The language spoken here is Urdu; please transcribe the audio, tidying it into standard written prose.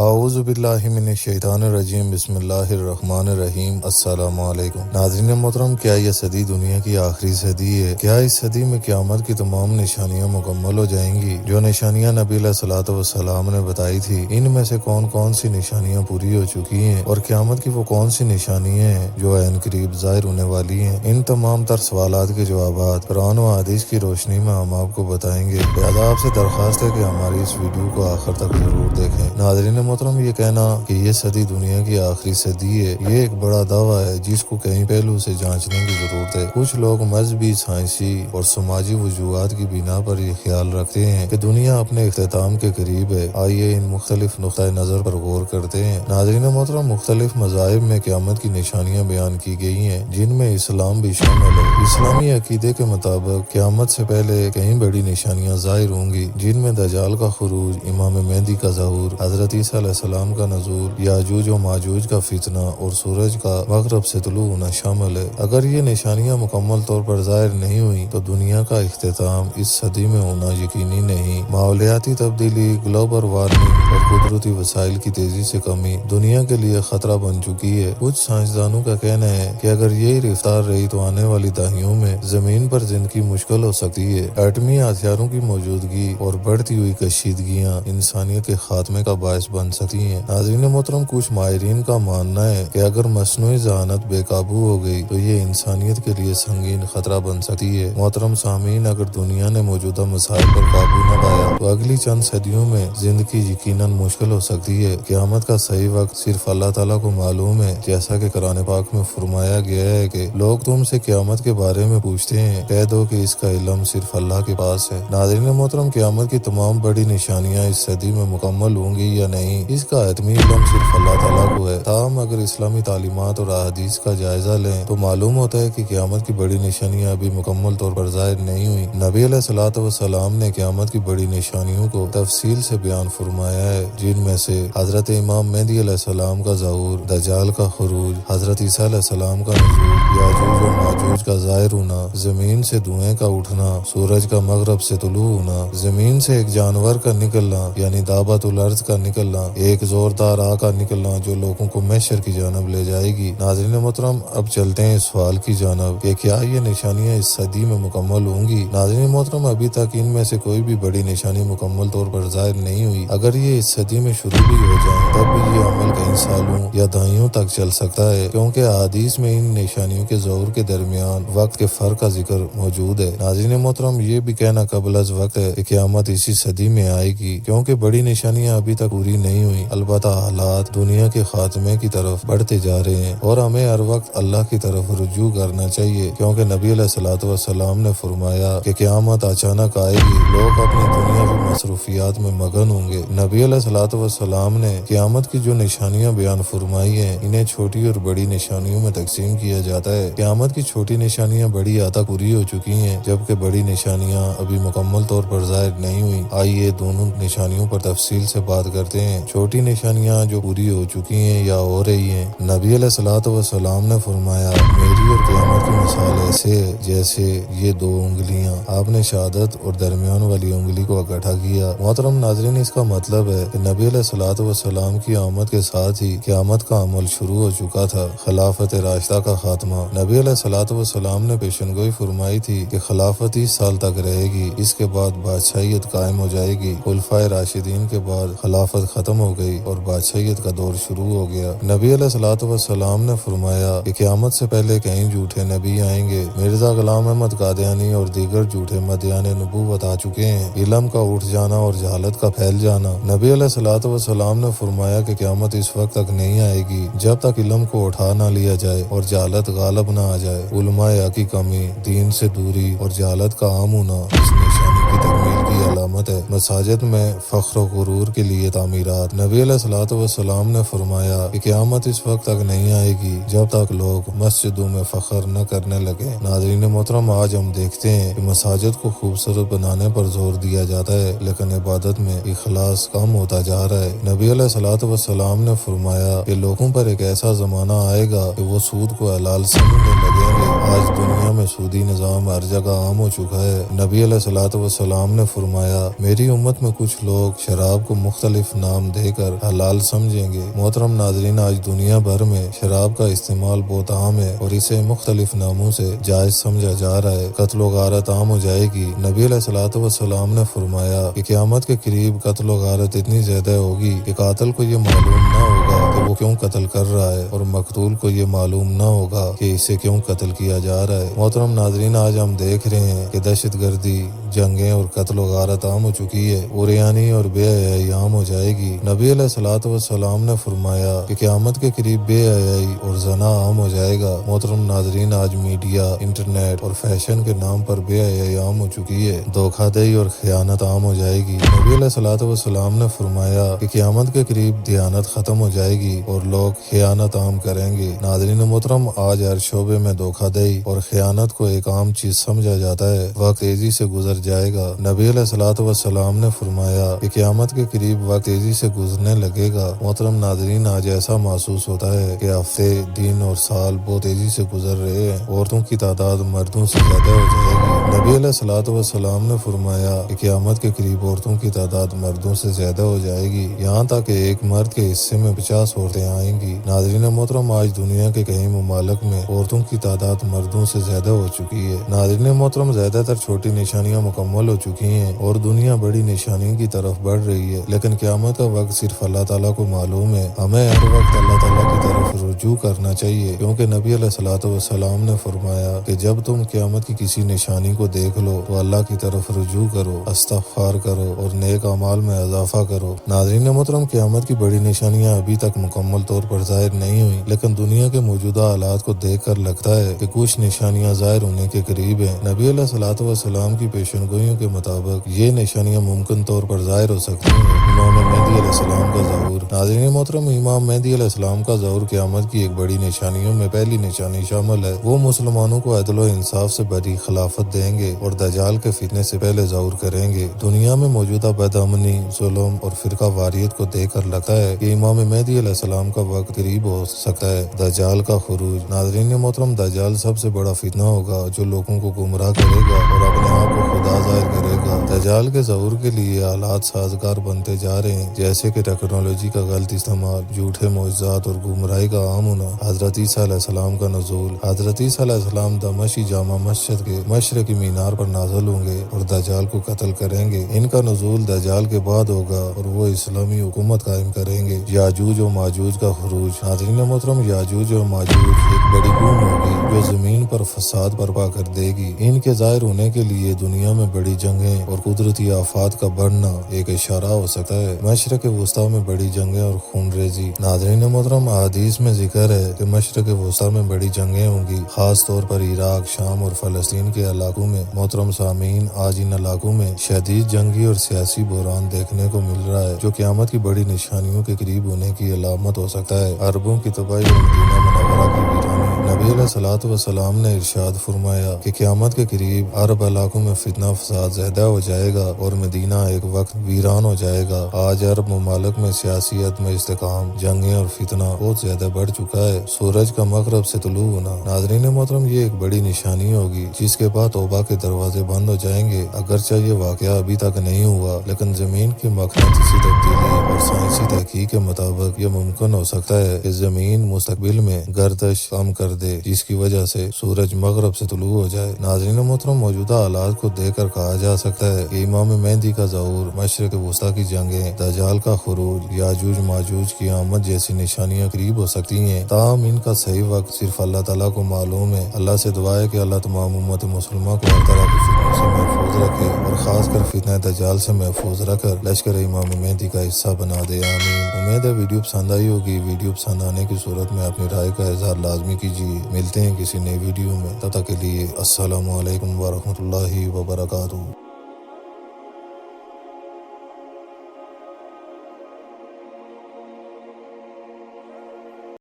اعوذ باللہ من الشیطان الرجیم بسم اللہ الرحمن الرحیم السلام علیکم ناظرین محترم، کیا یہ صدی دنیا کی آخری صدی ہے؟ کیا اس صدی میں قیامت کی تمام نشانیاں مکمل ہو جائیں گی؟ جو نشانیاں نبی علیہ الصلوۃ والسلام نے بتائی تھی، ان میں سے کون کون سی نشانیاں پوری ہو چکی ہیں اور قیامت کی وہ کون سی نشانیاں ہیں جو عین قریب ظاہر ہونے والی ہیں؟ ان تمام تر سوالات کے جوابات قرآن و حدیث کی روشنی میں ہم آپ کو بتائیں گے۔ لہٰذا آپ سے درخواست ہے کہ ہماری اس ویڈیو کو آخر تک ضرور دیکھیں۔ ناظرین محترم، یہ کہنا کہ یہ صدی دنیا کی آخری صدی ہے، یہ ایک بڑا دعویٰ ہے جس کو کئی پہلو سے جانچنے کی ضرورت ہے۔ کچھ لوگ مذہبی، سائنسی اور سماجی وجوہات کی بنا پر یہ خیال رکھتے ہیں کہ دنیا اپنے اختتام کے قریب ہے۔ آئیے ان مختلف نقطۂ نظر پر غور کرتے ہیں۔ ناظرین محترم، مختلف مذاہب میں قیامت کی نشانیاں بیان کی گئی ہیں، جن میں اسلام بھی شامل ہے۔ اسلامی عقیدے کے مطابق قیامت سے پہلے کئی بڑی نشانیاں ظاہر ہوں گی، جن میں دجال کا خروج، امام مہدی کا ظہور، حضرت عیسیٰ علیہ السلام کا نزول، یاجوج و ماجوج کا فتنہ اور سورج کا مغرب سے طلوع ہونا شامل ہے۔ اگر یہ نشانیاں مکمل طور پر ظاہر نہیں ہوئی تو دنیا کا اختتام اس صدی میں ہونا یقینی نہیں۔ ماحولیاتی تبدیلی، گلوبل وارمنگ اور قدرتی وسائل کی تیزی سے کمی دنیا کے لیے خطرہ بن چکی ہے۔ کچھ سائنسدانوں کا کہنا ہے کہ اگر یہی رفتار رہی تو آنے والی دہائیوں میں زمین پر زندگی مشکل ہو سکتی ہے۔ ایٹمی ہتھیاروں کی موجودگی اور بڑھتی ہوئی کشیدگیاں انسانیت کے خاتمے کا باعث بن سکتی ہیں۔ ناظرین محترم، کچھ ماہرین کا ماننا ہے کہ اگر مصنوعی ذہانت بے قابو ہو گئی تو یہ انسانیت کے لیے سنگین خطرہ بن سکتی ہے۔ محترم سامعین، اگر دنیا نے موجودہ مسائل پر قابو نہ پایا تو اگلی چند صدیوں میں زندگی یقیناً مشکل ہو سکتی ہے۔ قیامت کا صحیح وقت صرف اللہ تعالیٰ کو معلوم ہے، جیسا کہ قرآن پاک میں فرمایا گیا ہے کہ لوگ تم سے قیامت کے بارے میں پوچھتے ہیں، کہہ دو کہ اس کا علم صرف اللہ کے پاس ہے۔ ناظرین محترم، قیامت کی تمام بڑی نشانیاں اس صدی میں مکمل ہوں گی یا نہیں، اس کا حتمی علم صرف اللہ تعالیٰ کو ہے۔ تاہم اگر اسلامی تعلیمات اور احادیث کا جائزہ لیں تو معلوم ہوتا ہے کہ قیامت کی بڑی نشانیاں ابھی مکمل طور پر ظاہر نہیں ہوئی۔ نبی علیہ الصلوۃ والسلام نے قیامت کی بڑی نشانیوں کو تفصیل سے بیان فرمایا ہے، جن میں سے حضرت امام مہدی علیہ السلام کا ظہور، دجال کا خروج، حضرت عیسیٰ علیہ السلام کا نزول، یاجوج و ماجوج کا ظاہر ہونا، زمین سے دھوئیں کا اٹھنا، سورج کا مغرب سے طلوع ہونا، زمین سے ایک جانور کا نکلنا یعنی دابۃ الارض کا نکلنا، ایک زوردار آگ کا نکلنا جو لوگوں کو محشر کی جانب لے جائے گی۔ ناظرین محترم، اب چلتے ہیں اس سوال کی جانب کہ کیا یہ نشانیاں اس صدی میں مکمل ہوں گی؟ ناظرین محترم، ابھی تک ان میں سے کوئی بھی بڑی نشانی مکمل طور پر ظاہر نہیں ہوئی۔ اگر یہ اس صدی میں شروع بھی ہو جائیں تب بھی یہ عمل کئی سالوں یا دہائیوں تک چل سکتا ہے، کیونکہ احادیث میں ان نشانیوں کے ظہور کے درمیان وقت کے فرق کا ذکر موجود ہے۔ ناظرین محترم، یہ بھی کہنا قبل از وقت ہے کہ قیامت اسی صدی میں آئے گی، کیونکہ بڑی نشانیاں ابھی تک پوری نہیں ہوئی۔ البتہ حالات دنیا کے خاتمے کی طرف بڑھتے جا رہے ہیں اور ہمیں ہر وقت اللہ کی طرف رجوع کرنا چاہیے، کیونکہ نبی علیہ الصلوۃ والسلام نے فرمایا کہ قیامت اچانک آئے گی، لوگ اپنی دنیاوی مصروفیات میں مگن ہوں گے۔ نبی علیہ الصلوۃ والسلام نے قیامت کی جو نشانیاں بیان فرمائی ہیں، انہیں چھوٹی اور بڑی نشانیوں میں تقسیم کیا جاتا ہے۔ قیامت کی چھوٹی نشانیاں بڑی حد تک پوری ہو چکی ہیں، جبکہ بڑی نشانیاں ابھی مکمل طور پر ظاہر نہیں ہوئی۔ آئیے دونوں نشانیوں پر تفصیل سے بات کرتے ہیں۔ چھوٹی نشانیاں جو پوری ہو چکی ہیں یا ہو رہی ہیں، نبی علیہ الصلوۃ والسلام نے فرمایا، میری اور قیامت کی مثال ایسے ہے جیسے یہ دو انگلیاں۔ آپ نے شہادت اور درمیان والی انگلی کو اکٹھا کیا۔ محترم ناظرین، اس کا مطلب ہے کہ نبی علیہ الصلوۃ والسلام کی آمد کے ساتھ ہی قیامت کا عمل شروع ہو چکا تھا۔ خلافت راشدہ کا خاتمہ، نبی علیہ الصلوۃ والسلام نے پیشن گوئی فرمائی تھی کہ خلافت 30 سال تک رہے گی، اس کے بعد بادشاہیت قائم ہو جائے گی۔ خلفائے راشدین کے بعد خلافت ختم ہو گئی اور بادشاہیت کا دور شروع ہو گیا۔ نبی علیہ الصلوۃ والسلام نے فرمایا کہ قیامت سے پہلے کئی جھوٹے نبی آئیں گے، مرزا غلام احمد قادیانی اور دیگر جھوٹے مدعیان نبوت آ چکے ہیں۔ علم کا اٹھ جانا اور جہالت کا پھیل جانا، نبی علیہ الصلوۃ والسلام نے فرمایا کہ قیامت اس وقت تک نہیں آئے گی جب تک علم کو اٹھا نہ لیا جائے اور جہالت غالب نہ آ جائے۔ علماء حق کی کمی، دین سے دوری اور جہالت کا عام ہونا اس نشانی کی تکمیل کی علامت ہے۔ مساجد میں فخر و غرور کے لیے تعمیرات، نبی علیہ الصلوۃ والسلام نے فرمایا کہ قیامت اس وقت تک نہیں آئے گی جب تک لوگ مسجدوں میں فخر نہ کرنے لگے۔ ناظرین محترم، آج ہم دیکھتے ہیں کہ مساجد کو خوبصورت بنانے پر زور دیا جاتا ہے، لیکن عبادت میں اخلاص کم ہوتا جا رہا ہے۔ نبی علیہ الصلوۃ والسلام نے فرمایا کہ لوگوں پر ایک ایسا زمانہ آئے گا کہ وہ سود کو حلال سمجھنے لگیں گے۔ آج دنیا میں سودی نظام ہر جگہ عام ہو چکا ہے۔ نبی علیہ الصلوۃ والسلام والسلام نے فرمایا میری امت میں کچھ لوگ شراب کو مختلف نام دے کر حلال سمجھیں گے۔ محترم ناظرین، آج دنیا بھر میں شراب کا استعمال بہت عام ہے اور اسے مختلف ناموں سے جائز سمجھا جا رہا ہے۔ قتل و غارت عام ہو جائے گی۔ نبی علیہ الصلوۃ والسلام نے فرمایا کہ قیامت کے قریب قتل و غارت اتنی زیادہ ہوگی کہ قاتل کو یہ معلوم نہ ہوگا کہ وہ کیوں قتل کر رہا ہے اور مقتول کو یہ معلوم نہ ہوگا کہ اسے کیوں قتل کیا جا رہا ہے۔ محترم ناظرین، آج ہم دیکھ رہے ہیں کہ دہشت گردی، جنگیں اور قتل و غارت عام ہو چکی ہے، عریانی اور بے حیائی عام ہو جائے گی۔ نبی علیہ الصلوۃ والسلام نے فرمایا کہ قیامت کے قریب بے حیائی اور زنا عام ہو جائے گا۔ محترم ناظرین، آج میڈیا، انٹرنیٹ اور فیشن کے نام پر بے حیائی عام ہو چکی ہے، دھوکہ دہی اور خیانت عام ہو جائے گی۔ نبی علیہ الصلوۃ والسلام نے فرمایا کہ قیامت کے قریب دیانت ختم ہو جائے گی اور لوگ خیانت عام کریں گے۔ ناظرین محترم، آج ہر شعبے میں دھوکہ دہی اور خیانت کو ایک عام چیز سمجھا جاتا ہے۔ وقت تیزی سے گزر جائے گا۔ نبی علیہ الصلوۃ والسلام نے فرمایا کہ قیامت کے قریب وقت تیزی سے گزرنے لگے گا۔ محترم ناظرین، آج ایسا محسوس ہوتا ہے کہ ہفتے، دن اور سال بہت تیزی سے گزر رہے ہیں۔ عورتوں کی تعداد مردوں سے زیادہ ہو جائے گی۔ نبی علیہ الصلوۃ والسلام نے فرمایا کہ قیامت کے قریب عورتوں کی تعداد مردوں سے زیادہ ہو جائے گی، یہاں تک کہ ایک مرد کے حصے میں 50 عورتیں آئیں گی۔ ناظرین محترم، آج دنیا کے کئی ممالک میں عورتوں کی تعداد مردوں سے زیادہ ہو چکی ہے۔ ناظرین محترم، زیادہ تر چھوٹی نشانیاں مکمل ہو چکی ہیں اور دنیا بڑی نشانیوں کی طرف بڑھ رہی ہے، لیکن قیامت کا وقت صرف اللہ تعالیٰ کو معلوم ہے۔ ہمیں ہر وقت اللہ تعالیٰ کی طرف رجوع کرنا چاہیے، کیونکہ نبی علیہ الصلوۃ والسلام نے فرمایا کہ جب تم قیامت کی کسی نشانی کو دیکھ لو تو اللہ کی طرف رجوع کرو، استغفار کرو اور نیک اعمال میں اضافہ کرو۔ ناظرین محترم، قیامت کی بڑی نشانیاں ابھی تک مکمل طور پر ظاہر نہیں ہوئی، لیکن دنیا کے موجودہ حالات کو دیکھ کر لگتا ہے کہ کچھ نشانیاں ظاہر ہونے کے قریب ہیں۔ نبی علیہ الصلوۃ والسلام کی پیشن گوئیوں کے مطابق یہ نشانیاں ممکن طور پر ظاہر ہو سکتی ہیں۔ امام مہدی علیہ السلام کا ظہور۔ ناظرین محترم، امام مہدی علیہ السلام کا ظہور قیامت کی ایک بڑی نشانیوں میں پہلی نشانی شامل ہے۔ وہ مسلمانوں کو عدل و انصاف سے بڑی خلافت دیں گے اور دجال کے فتنے سے پہلے ظہور کریں گے۔ دنیا میں موجودہ بد امنی، ظلم اور فرقہ واریت کو دیکھ کر لگتا ہے کہ امام مہدی علیہ السلام کا وقت قریب ہو سکتا ہے۔ دجال کا خروج۔ ناظرین محترم، دجال سب سے بڑا فتنہ ہوگا جو لوگوں کو گمراہ کرے گا اور اپنے آپ کو خدا ظاہر کرے گا۔ دجال کے ظہور کے لیے حالات سازگار بنتے جا رہے ہیں، جیسے کہ ٹیکنالوجی کا غلط استعمال، جھوٹے معجزات اور گمراہی کا عام ہونا۔ حضرت عیسیٰ علیہ السلام کا نزول۔ حضرت عیسیٰ علیہ السلام دمشقی جامع مسجد کے مشرقی مینار پر نازل ہوں گے اور دجال کو قتل کریں گے۔ ان کا نزول دجال کے بعد ہوگا اور وہ اسلامی حکومت قائم کریں گے۔ یاجوج و ماجوج کا خروج۔ ناظرین محترم، یاجوج و ماجوج ایک بڑی قوم ہوگی جو زمین پر فساد برپا کر دے گی۔ ان کے ظاہر ہونے کے لیے دنیا میں بڑی جنگیں اور قدرتی آفات کا بڑھنا ایک اشارہ ہو سکتا ہے۔ مشرق وسطیٰ میں بڑی جنگیں اور خون ریزی۔ ناظرین محترم، احادیث میں ذکر ہے کہ مشرق وسطیٰ میں بڑی جنگیں ہوں گی، خاص طور پر عراق، شام اور فلسطین کے علاقوں میں۔ محترم سامعین، آج ان علاقوں میں شدید جنگی اور سیاسی بحران دیکھنے کو مل رہا ہے، جو قیامت کی بڑی نشانیوں کے قریب ہونے کی علامت ہو سکتا ہے۔ عربوں کی تباہی اور مدینہ منورہ کی ویرانی۔ نبی علیہ الصلوۃ والسلام نے ارشاد فرمایا کہ قیامت کے قریب عرب علاقوں میں فتنہ فساد زیادہ ہو جائے گا اور مدینہ ایک وقت ویران ہو جائے گا۔ آج عرب ممالک میں سیاسی عدم استحکام، جنگیں اور فتنہ بہت زیادہ بڑھ چکا ہے۔ سورج کا مغرب سے طلوع ہونا۔ ناظرین محترم، یہ ایک بڑی نشانی ہوگی جس کے بعد توبہ کے دروازے بند ہو جائیں گے۔ اگرچہ یہ واقعہ ابھی تک نہیں ہوا، لیکن زمین کی مقناطیسی تبدیلی اور سائنسی تحقیق کے مطابق یہ ممکن ہو سکتا ہے کہ زمین مستقبل میں گردش کم کر دے، جس کی وجہ سے سورج مغرب سے طلوع ہو جائے۔ ناظرین محترم، موجودہ حالات کو دیکھ کر کہا جا سکتا ہے کہ امام مہدی کا ظہور، مشرق وسطیٰ کی جنگیں، دجال کا خروج، یاجوج ماجوج کی آمد جیسی نشانیاں قریب ہو سکتی ہیں، تاہم ان کا صحیح وقت صرف اللہ تعالیٰ کو معلوم ہے۔ اللہ سے دعا ہے کہ اللہ تمام امت مسلمہ کو ہر طرح کی فتنوں سے محفوظ رکھے اور خاص کر فتنہ دجال سے محفوظ رکھ کر لشکر امام مہدی کا حصہ بنا دے، آمین۔ امید ہے ویڈیو پسند آئی ہوگی۔ ویڈیو پسند آنے کی صورت میں اپنی رائے کا اظہار لازمی کیجیے۔ ملتے ہیں کسی نئی ویڈیو میں، تب تک کے لیے السلام علیکم ورحمۃ اللہ وبرکاتہ۔